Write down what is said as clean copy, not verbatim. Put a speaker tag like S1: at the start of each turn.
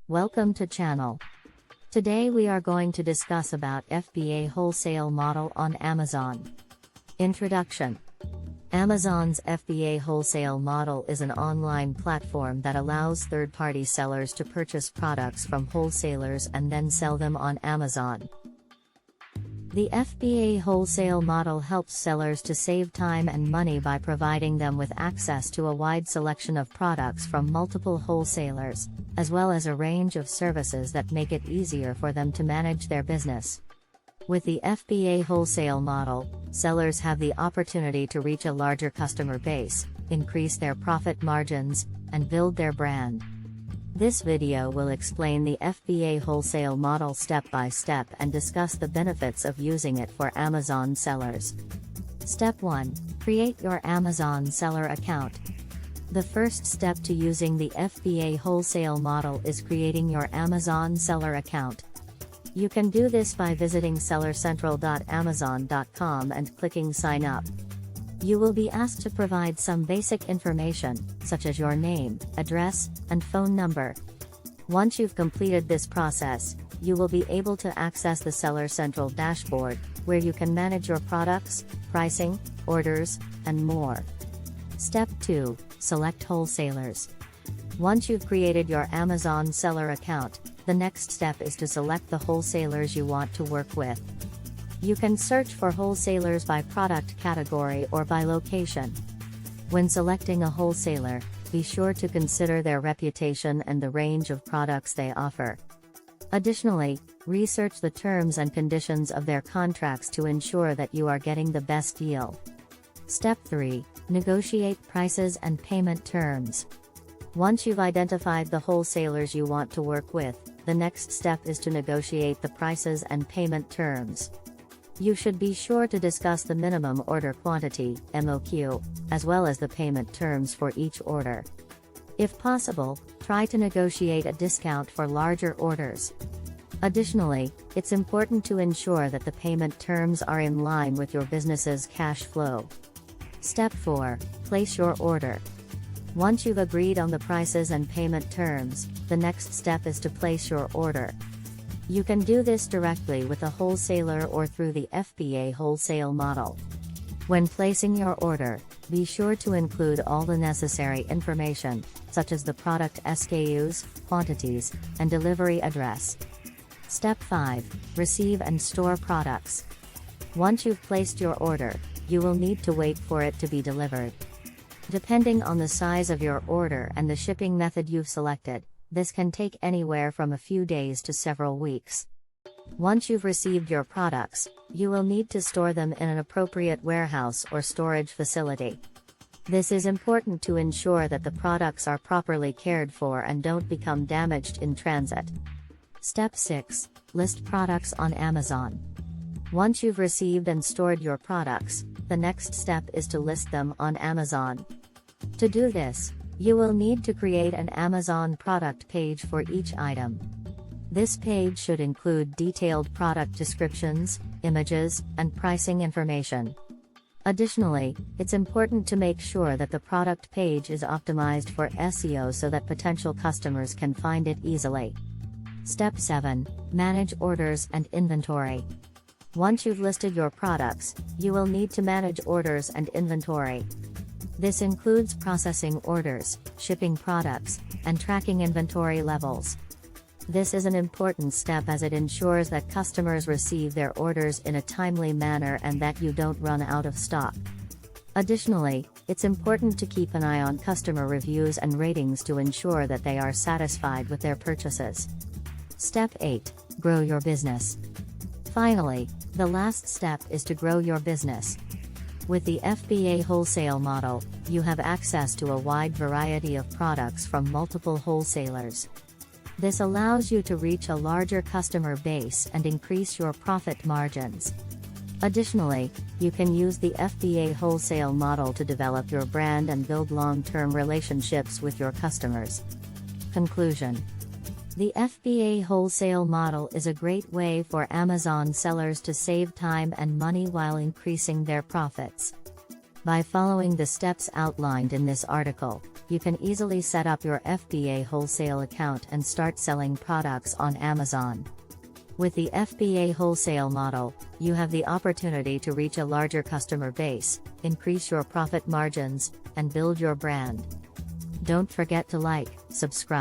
S1: Welcome to channel. Today we are going to discuss about FBA Wholesale model on Amazon. Introduction. Amazon's FBA Wholesale model is an online platform that allows third-party sellers to purchase products from wholesalers and then sell them on Amazon. The FBA Wholesale model helps sellers to save time and money by providing them with access to a wide selection of products from multiple wholesalers, as well as a range of services that make it easier for them to manage their business. With the FBA Wholesale model, sellers have the opportunity to reach a larger customer base, increase their profit margins, and build their brand. This video will explain the FBA Wholesale model step by step and discuss the benefits of using it for Amazon sellers. Step 1. Create your Amazon seller account. The first step to using the FBA Wholesale model is creating your Amazon seller account. You can do this by visiting sellercentral.amazon.com and clicking Sign Up. You will be asked to provide some basic information, such as your name, address, and phone number. Once you've completed this process, you will be able to access the Seller Central dashboard, where you can manage your products, pricing, orders, and more. Step 2. Select wholesalers. Once you've created your Amazon seller account, the next step is to select the wholesalers you want to work with. You can search for wholesalers by product category or by location. When selecting a wholesaler, be sure to consider their reputation and the range of products they offer. Additionally, research the terms and conditions of their contracts to ensure that you are getting the best deal. Step 3. Negotiate prices and payment terms. Once you've identified the wholesalers you want to work with, the next step is to negotiate the prices and payment terms. You should be sure to discuss the minimum order quantity, MOQ, as well as the payment terms for each order. If possible, try to negotiate a discount for larger orders. Additionally, it's important to ensure that the payment terms are in line with your business's cash flow. Step 4. Place your order. Once you've agreed on the prices and payment terms, the next step is to place your order. You can do this directly with a wholesaler or through the FBA Wholesale model. When placing your order, be sure to include all the necessary information, such as the product SKUs, quantities, and delivery address. Step 5. Receive and store products. Once you've placed your order, you will need to wait for it to be delivered. Depending on the size of your order and the shipping method you've selected, this can take anywhere from a few days to several weeks. Once you've received your products, you will need to store them in an appropriate warehouse or storage facility. This is important to ensure that the products are properly cared for and don't become damaged in transit. Step 6. List products on Amazon. Once you've received and stored your products, the next step is to list them on Amazon. To do this, you will need to create an Amazon product page for each item. This page should include detailed product descriptions, images, and pricing information. Additionally, it's important to make sure that the product page is optimized for SEO so that potential customers can find it easily. Step 7. Manage orders and inventory. Once you've listed your products, you will need to manage orders and inventory. This includes processing orders, shipping products, and tracking inventory levels. This is an important step as it ensures that customers receive their orders in a timely manner and that you don't run out of stock. Additionally, it's important to keep an eye on customer reviews and ratings to ensure that they are satisfied with their purchases. Step 8. Grow your business. Finally, the last step is to grow your business. With the FBA Wholesale model, you have access to a wide variety of products from multiple wholesalers. This allows you to reach a larger customer base and increase your profit margins. Additionally, you can use the FBA Wholesale model to develop your brand and build long-term relationships with your customers. Conclusion. The FBA Wholesale model is a great way for Amazon sellers to save time and money while increasing their profits. By following the steps outlined in this article, you can easily set up your FBA Wholesale account and start selling products on Amazon. With the FBA Wholesale model, you have the opportunity to reach a larger customer base, increase your profit margins, and build your brand. Don't forget to like, subscribe,